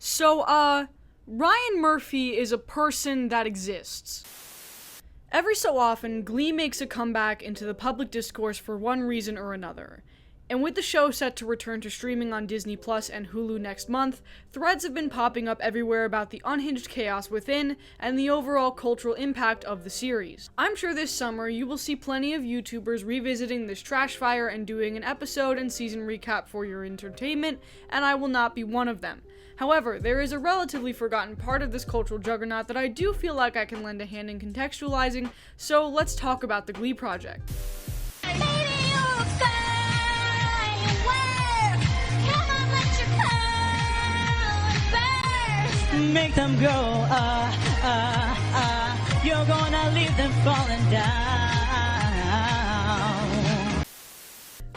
So, Ryan Murphy is a person that exists. Every so often, Glee makes a comeback into the public discourse for one reason or another. And with the show set to return to streaming on Disney Plus and Hulu next month, threads have been popping up everywhere about the unhinged chaos within and the overall cultural impact of the series. I'm sure this summer you will see plenty of YouTubers revisiting this trash fire and doing an episode and season recap for your entertainment, and I will not be one of them. However, there is a relatively forgotten part of this cultural juggernaut that I do feel like I can lend a hand in contextualizing, so let's talk about the Glee Project. Make them go, you're gonna leave them falling down.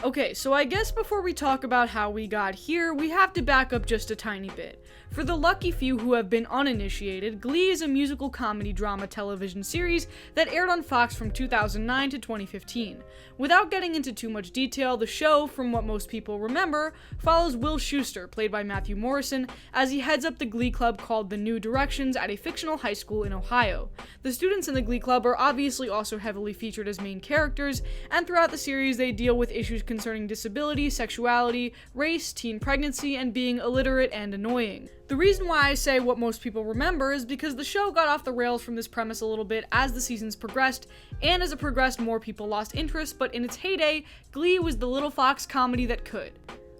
Okay, so I guess before we talk about how we got here, we have to back up just a tiny bit. For the lucky few who have been uninitiated, Glee is a musical comedy drama television series that aired on Fox from 2009 to 2015. Without getting into too much detail, the show, from what most people remember, follows Will Schuester, played by Matthew Morrison, as he heads up the Glee Club called the New Directions at a fictional high school in Ohio. The students in the Glee Club are obviously also heavily featured as main characters, and throughout the series they deal with issues concerning disability, sexuality, race, teen pregnancy, and being illiterate and annoying. The reason why I say what most people remember is because the show got off the rails from this premise a little bit as the seasons progressed, and as it progressed more people lost interest, but in its heyday, Glee was the little fox comedy that could.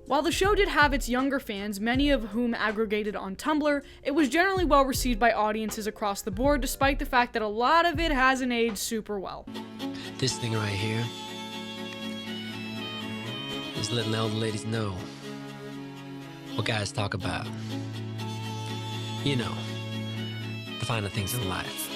While the show did have its younger fans, many of whom aggregated on Tumblr, it was generally well received by audiences across the board, despite the fact that a lot of it hasn't aged super well. This thing right here is letting the older ladies know what guys talk about. You know, the finer things in life.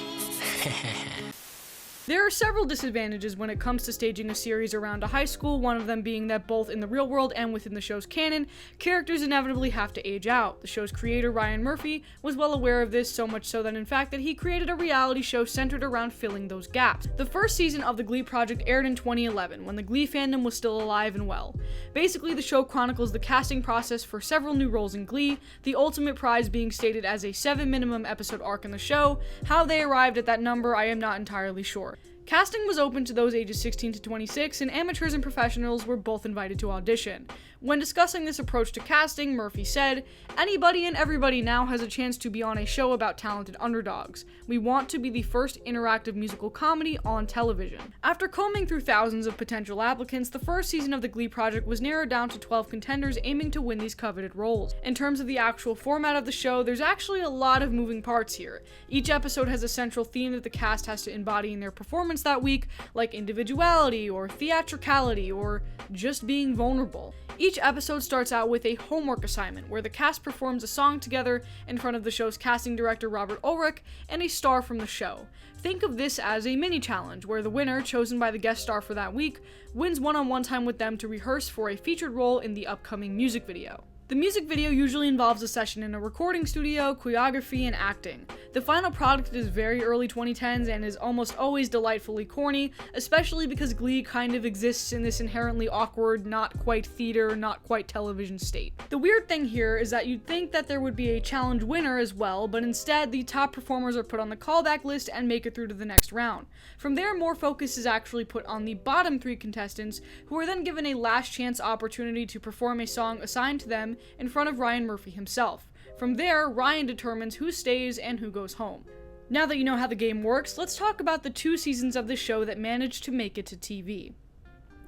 There are several disadvantages when it comes to staging a series around a high school, one of them being that both in the real world and within the show's canon, characters inevitably have to age out. The show's creator, Ryan Murphy, was well aware of this, so much so that in fact that he created a reality show centered around filling those gaps. The first season of the Glee Project aired in 2011, when the Glee fandom was still alive and well. Basically, the show chronicles the casting process for several new roles in Glee, the ultimate prize being stated as a 7 minimum episode arc in the show. How they arrived at that number, I am not entirely sure. Casting was open to those ages 16 to 26, and amateurs and professionals were both invited to audition. When discussing this approach to casting, Murphy said, "Anybody and everybody now has a chance to be on a show about talented underdogs. We want to be the first interactive musical comedy on television." After combing through thousands of potential applicants, the first season of the Glee Project was narrowed down to 12 contenders aiming to win these coveted roles. In terms of the actual format of the show, there's actually a lot of moving parts here. Each episode has a central theme that the cast has to embody in their performance that week, like individuality, or theatricality, or just being vulnerable. Each episode starts out with a homework assignment, where the cast performs a song together in front of the show's casting director Robert Ulrich and a star from the show. Think of this as a mini-challenge, where the winner, chosen by the guest star for that week, wins one-on-one time with them to rehearse for a featured role in the upcoming music video. The music video usually involves a session in a recording studio, choreography, and acting. The final product is very early 2010s and is almost always delightfully corny, especially because Glee kind of exists in this inherently awkward, not quite theater, not quite television state. The weird thing here is that you'd think that there would be a challenge winner as well, but instead the top performers are put on the callback list and make it through to the next round. From there, more focus is actually put on the bottom 3 contestants, who are then given a last chance opportunity to perform a song assigned to them in front of Ryan Murphy himself. From there, Ryan determines who stays and who goes home. Now that you know how the game works, let's talk about the 2 seasons of the show that managed to make it to TV.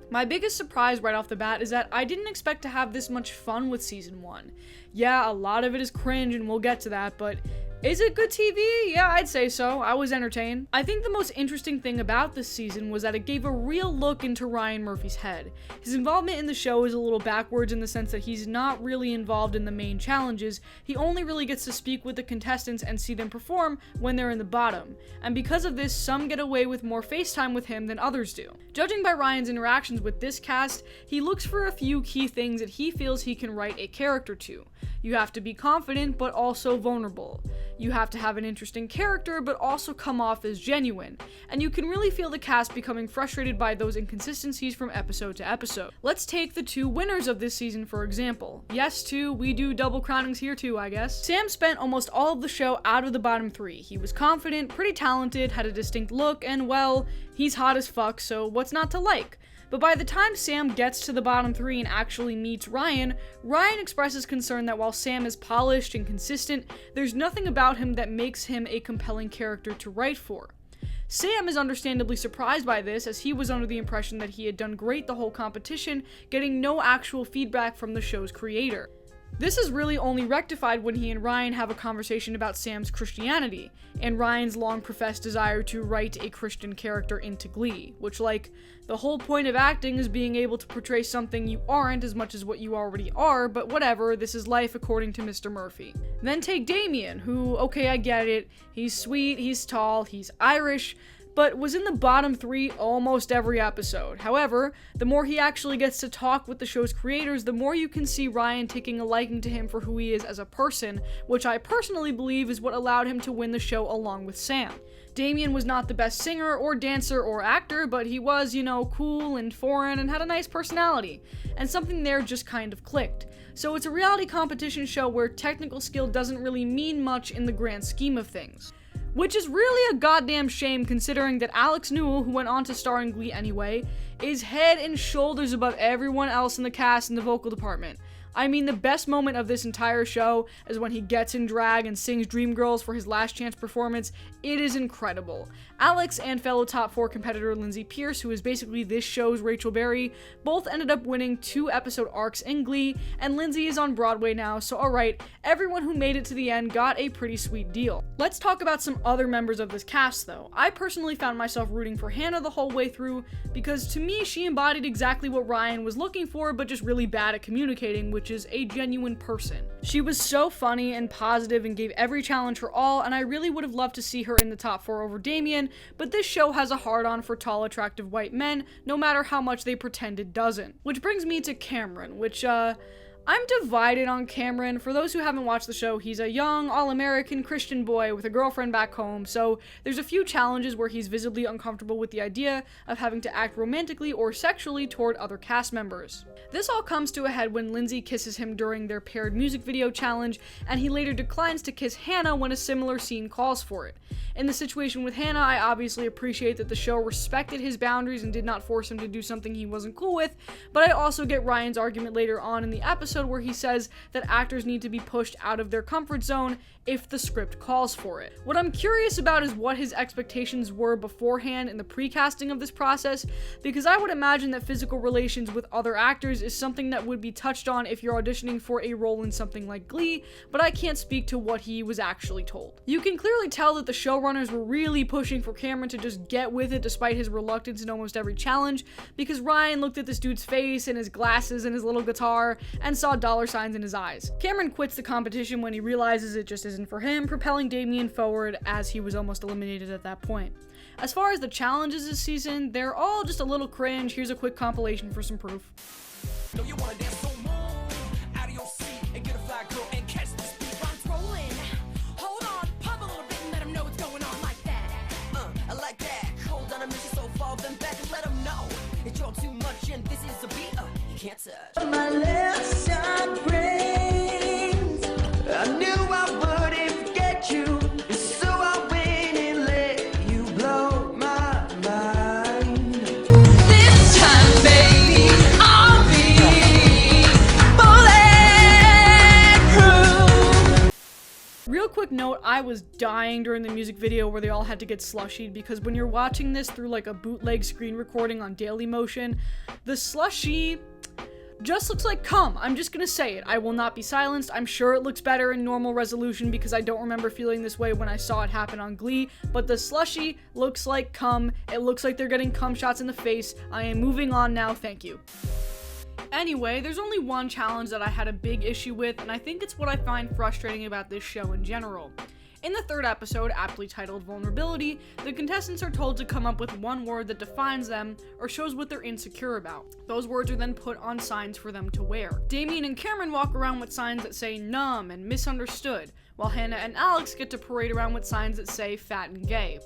My biggest surprise right off the bat is that I didn't expect to have this much fun with season 1. Yeah, a lot of it is cringe and we'll get to that, but is it good TV? Yeah, I'd say so. I was entertained. I think the most interesting thing about this season was that it gave a real look into Ryan Murphy's head. His involvement in the show is a little backwards in the sense that he's not really involved in the main challenges. He only really gets to speak with the contestants and see them perform when they're in the bottom. And because of this, some get away with more FaceTime with him than others do. Judging by Ryan's interactions with this cast, he looks for a few key things that he feels he can write a character to. You have to be confident, but also vulnerable. You have to have an interesting character, but also come off as genuine. And you can really feel the cast becoming frustrated by those inconsistencies from episode to episode. Let's take the 2 winners of this season for example. Yes, we do double crownings here too, I guess. Sam spent almost all of the show out of the bottom 3. He was confident, pretty talented, had a distinct look, and well, he's hot as fuck, so what's not to like? But by the time Sam gets to the bottom 3 and actually meets Ryan, Ryan expresses concern that while Sam is polished and consistent, there's nothing about him that makes him a compelling character to write for. Sam is understandably surprised by this, as he was under the impression that he had done great the whole competition, getting no actual feedback from the show's creator. This is really only rectified when he and Ryan have a conversation about Sam's Christianity, and Ryan's long professed desire to write a Christian character into Glee, which, like, the whole point of acting is being able to portray something you aren't as much as what you already are, but whatever, this is life according to Mr. Murphy. Then take Damien, who, okay, I get it, he's sweet, he's tall, he's Irish, but was in the bottom 3 almost every episode. However, the more he actually gets to talk with the show's creators, the more you can see Ryan taking a liking to him for who he is as a person, which I personally believe is what allowed him to win the show along with Sam. Damien was not the best singer or dancer or actor, but he was, cool and foreign and had a nice personality, and something there just kind of clicked. So it's a reality competition show where technical skill doesn't really mean much in the grand scheme of things. Which is really a goddamn shame considering that Alex Newell, who went on to star in Glee anyway, is head and shoulders above everyone else in the cast and the vocal department. I mean, the best moment of this entire show is when he gets in drag and sings Dreamgirls for his last chance performance. It is incredible. Alex and fellow top 4 competitor Lindsay Pierce, who is basically this show's Rachel Berry, both ended up winning 2 episode arcs in Glee, and Lindsay is on Broadway now, so alright, everyone who made it to the end got a pretty sweet deal. Let's talk about some other members of this cast though. I personally found myself rooting for Hannah the whole way through, because to me she embodied exactly what Ryan was looking for, but just really bad at communicating, which is a genuine person. She was so funny and positive and gave every challenge her all, and I really would have loved to see her in the top 4 over Damien, but this show has a hard-on for tall, attractive white men, no matter how much they pretend it doesn't. Which brings me to Cameron, which, I'm divided on Cameron. For those who haven't watched the show, he's a young, all-American Christian boy with a girlfriend back home, so there's a few challenges where he's visibly uncomfortable with the idea of having to act romantically or sexually toward other cast members. This all comes to a head when Lindsay kisses him during their paired music video challenge, and he later declines to kiss Hannah when a similar scene calls for it. In the situation with Hannah, I obviously appreciate that the show respected his boundaries and did not force him to do something he wasn't cool with, but I also get Ryan's argument later on in the episode where he says that actors need to be pushed out of their comfort zone if the script calls for it. What I'm curious about is what his expectations were beforehand in the pre-casting of this process, because I would imagine that physical relations with other actors is something that would be touched on if you're auditioning for a role in something like Glee, but I can't speak to what he was actually told. You can clearly tell that the showrunners were really pushing for Cameron to just get with it despite his reluctance in almost every challenge, because Ryan looked at this dude's face and his glasses and his little guitar and saw dollar signs in his eyes. Cameron quits the competition when he realizes it just isn't for him, propelling Damien forward as he was almost eliminated at that point. As far as the challenges this season, they're all just a little cringe. Here's a quick compilation for some proof. No, you wanna dance, so move out of your seat and get a fly girl and catch this beat. Bombs rolling. Hold on, pop a little bit and let them know what's going on like that. I like that. Hold on a minute, so fall them back and let them know that you're too much and this is a beat you can't touch. My left side brains. I knew I wouldn't forget you, so I went and let you blow my mind. This time, baby, I'll be bulletproof. Real quick note, I was dying during the music video where they all had to get slushied, because when you're watching this through like a bootleg screen recording on Dailymotion, the slushie just looks like cum. I'm just gonna say it. I will not be silenced. I'm sure it looks better in normal resolution because I don't remember feeling this way when I saw it happen on Glee, but the slushie looks like cum. It looks like they're getting cum shots in the face. I am moving on now, thank you. Anyway, there's only one challenge that I had a big issue with, and I think it's what I find frustrating about this show in general. In the 3rd episode, aptly titled Vulnerability, the contestants are told to come up with one word that defines them or shows what they're insecure about. Those words are then put on signs for them to wear. Damien and Cameron walk around with signs that say numb and misunderstood, while Hannah and Alex get to parade around with signs that say fat and gay.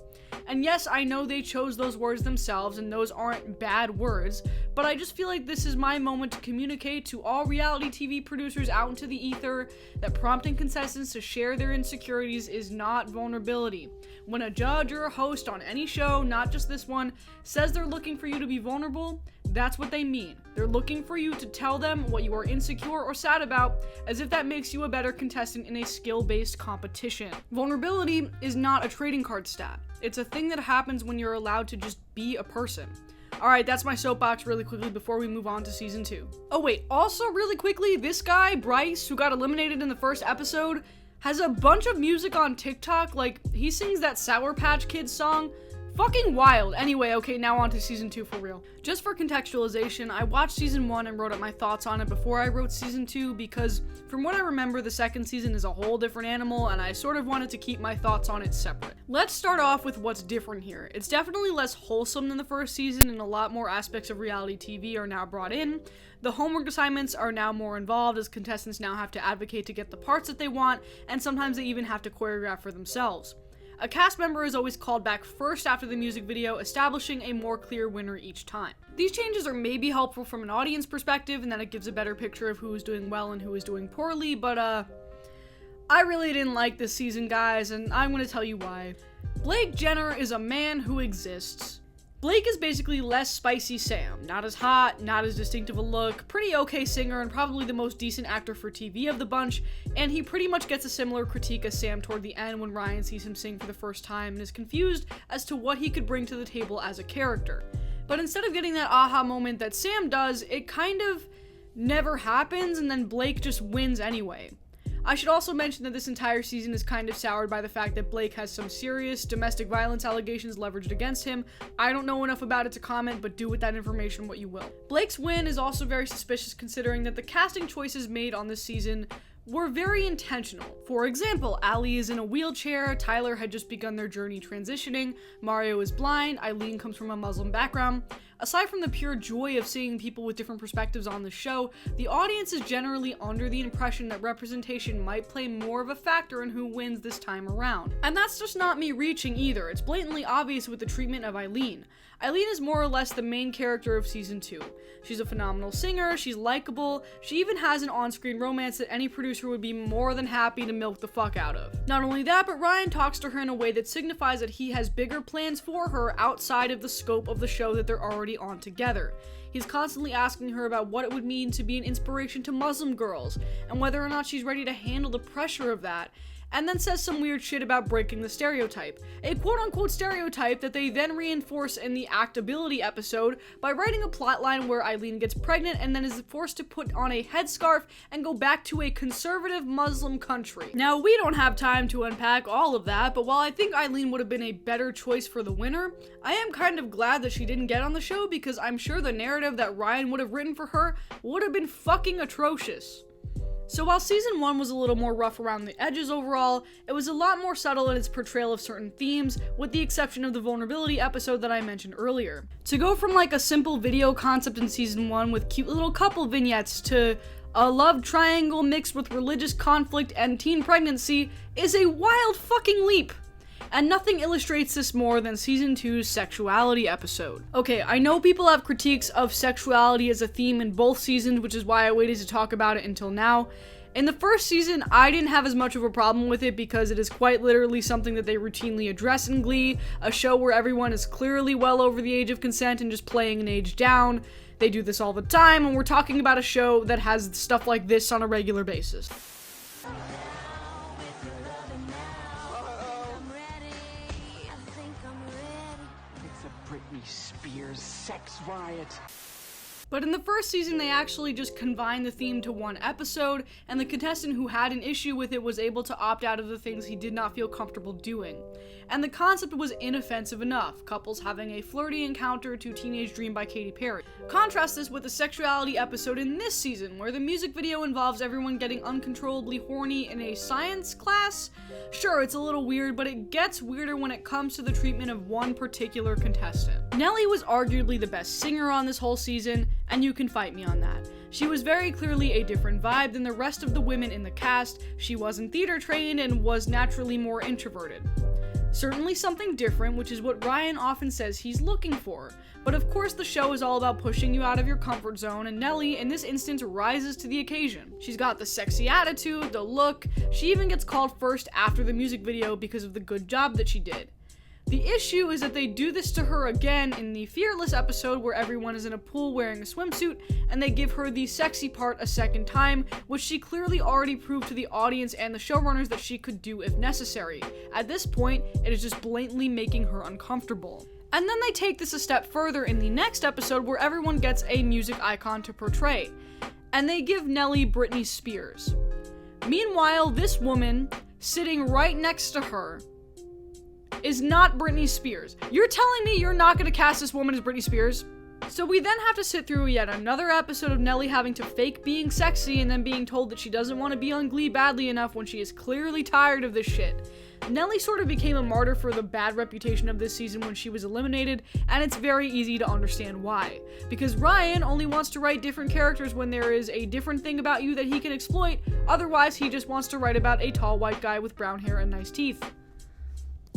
And yes, I know they chose those words themselves, and those aren't bad words, but I just feel like this is my moment to communicate to all reality TV producers out into the ether that prompting contestants to share their insecurities is not vulnerability. When a judge or a host on any show, not just this one, says they're looking for you to be vulnerable, that's what they mean. They're looking for you to tell them what you are insecure or sad about, as if that makes you a better contestant in a skill-based competition. Vulnerability is not a trading card stat. It's a thing that happens when you're allowed to just be a person. Alright, that's my soapbox really quickly before we move on to season 2. Oh wait, also really quickly, this guy, Bryce, who got eliminated in the first episode, has a bunch of music on TikTok. Like, he sings that Sour Patch Kids song. Fucking wild. Anyway, okay, now on to season 2 for real. Just for contextualization, I watched season 1 and wrote up my thoughts on it before I wrote season 2 because from what I remember, the second season is a whole different animal and I sort of wanted to keep my thoughts on it separate. Let's start off with what's different here. It's definitely less wholesome than the first season and a lot more aspects of reality TV are now brought in. The homework assignments are now more involved as contestants now have to advocate to get the parts that they want, and sometimes they even have to choreograph for themselves. A cast member is always called back first after the music video, establishing a more clear winner each time. These changes are maybe helpful from an audience perspective in that it gives a better picture of who is doing well and who is doing poorly, but I really didn't like this season, guys, and I'm gonna tell you why. Blake Jenner is a man who exists. Blake is basically less spicy Sam. Not as hot, not as distinctive a look, pretty okay singer, and probably the most decent actor for TV of the bunch, and he pretty much gets a similar critique as Sam toward the end when Ryan sees him sing for the first time and is confused as to what he could bring to the table as a character. But instead of getting that aha moment that Sam does, it kind of never happens, and then Blake just wins anyway. I should also mention that this entire season is kind of soured by the fact that Blake has some serious domestic violence allegations leveraged against him. I don't know enough about it to comment, but do with that information what you will. Blake's win is also very suspicious considering that the casting choices made on this season were very intentional. For example, Ali is in a wheelchair, Tyler had just begun their journey transitioning, Mario is blind, Eileen comes from a Muslim background. Aside from the pure joy of seeing people with different perspectives on the show, the audience is generally under the impression that representation might play more of a factor in who wins this time around. And that's just not me reaching either, it's blatantly obvious with the treatment of Eileen. Eileen is more or less the main character of season 2. She's a phenomenal singer, she's likable, she even has an on-screen romance that any producer would be more than happy to milk the fuck out of. Not only that, but Ryan talks to her in a way that signifies that he has bigger plans for her outside of the scope of the show that they're already on together. He's constantly asking her about what it would mean to be an inspiration to Muslim girls, and whether or not she's ready to handle the pressure of that, and then says some weird shit about breaking the stereotype. A quote-unquote stereotype that they then reinforce in the actability episode by writing a plotline where Eileen gets pregnant and then is forced to put on a headscarf and go back to a conservative Muslim country. Now, we don't have time to unpack all of that, but while I think Eileen would have been a better choice for the winner, I am kind of glad that she didn't get on the show because I'm sure the narrative that Ryan would have written for her would have been fucking atrocious. So while season 1 was a little more rough around the edges overall, it was a lot more subtle in its portrayal of certain themes, with the exception of the vulnerability episode that I mentioned earlier. To go from like a simple video concept in season 1 with cute little couple vignettes to a love triangle mixed with religious conflict and teen pregnancy is a wild fucking leap. And nothing illustrates this more than season 2's sexuality episode. Okay, I know people have critiques of sexuality as a theme in both seasons, which is why I waited to talk about it until now. In the first season, I didn't have as much of a problem with it because it is quite literally something that they routinely address in Glee, a show where everyone is clearly well over the age of consent and just playing an age down. They do this all the time, and we're talking about a show that has stuff like this on a regular basis. Britney Spears sex riot. But in the first season, they actually just confined the theme to one episode, and the contestant who had an issue with it was able to opt out of the things he did not feel comfortable doing. And the concept was inoffensive enough, couples having a flirty encounter to Teenage Dream by Katy Perry. Contrast this with the sexuality episode in this season, where the music video involves everyone getting uncontrollably horny in a science class. Sure, it's a little weird, but it gets weirder when it comes to the treatment of one particular contestant. Nelly was arguably the best singer on this whole season, and you can fight me on that. She was very clearly a different vibe than the rest of the women in the cast. She wasn't theater trained and was naturally more introverted. Certainly something different, which is what Ryan often says he's looking for. But of course the show is all about pushing you out of your comfort zone, and Nellie in this instance rises to the occasion. She's got the sexy attitude, the look, she even gets called first after the music video because of the good job that she did. The issue is that they do this to her again in the Fearless episode where everyone is in a pool wearing a swimsuit, and they give her the sexy part a second time, which she clearly already proved to the audience and the showrunners that she could do if necessary. At this point, it is just blatantly making her uncomfortable. And then they take this a step further in the next episode where everyone gets a music icon to portray, and they give Nellie Britney Spears. Meanwhile, this woman, sitting right next to her, is not Britney Spears. You're telling me you're not going to cast this woman as Britney Spears? So we then have to sit through yet another episode of Nellie having to fake being sexy and then being told that she doesn't want to be on Glee badly enough when she is clearly tired of this shit. Nellie sort of became a martyr for the bad reputation of this season when she was eliminated, and it's very easy to understand why. Because Ryan only wants to write different characters when there is a different thing about you that he can exploit, otherwise he just wants to write about a tall white guy with brown hair and nice teeth.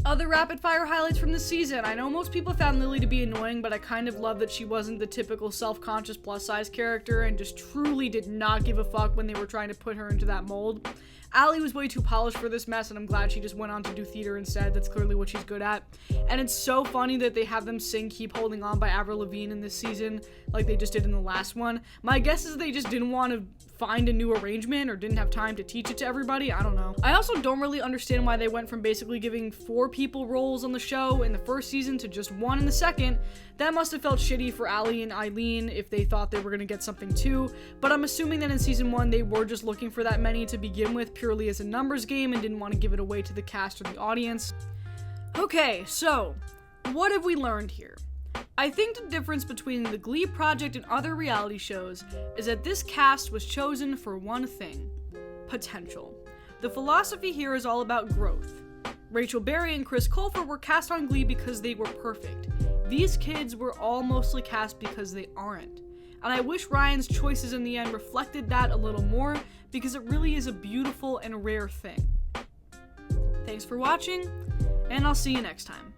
Other rapid-fire highlights from this season. I know most people found Lily to be annoying, but I kind of love that she wasn't the typical self-conscious plus-size character and just truly did not give a fuck when they were trying to put her into that mold. Allie was way too polished for this mess, and I'm glad she just went on to do theater instead. That's clearly what she's good at. And it's so funny that they have them sing Keep Holding On by Avril Lavigne in this season, like they just did in the last one. My guess is they just didn't want to find a new arrangement or didn't have time to teach it to everybody. I don't know. I also don't really understand why they went from basically giving 4 people roles on the show in the first season to just 1 in the second. That must have felt shitty for Allie and Eileen if they thought they were going to get something too, but I'm assuming that in season 1 they were just looking for that many to begin with purely as a numbers game and didn't want to give it away to the cast or the audience. Okay, so what have we learned here? I think the difference between the Glee Project and other reality shows is that this cast was chosen for one thing: potential. The philosophy here is all about growth. Rachel Berry and Chris Colfer were cast on Glee because they were perfect. These kids were all mostly cast because they aren't. And I wish Ryan's choices in the end reflected that a little more, because it really is a beautiful and rare thing. Thanks for watching, and I'll see you next time.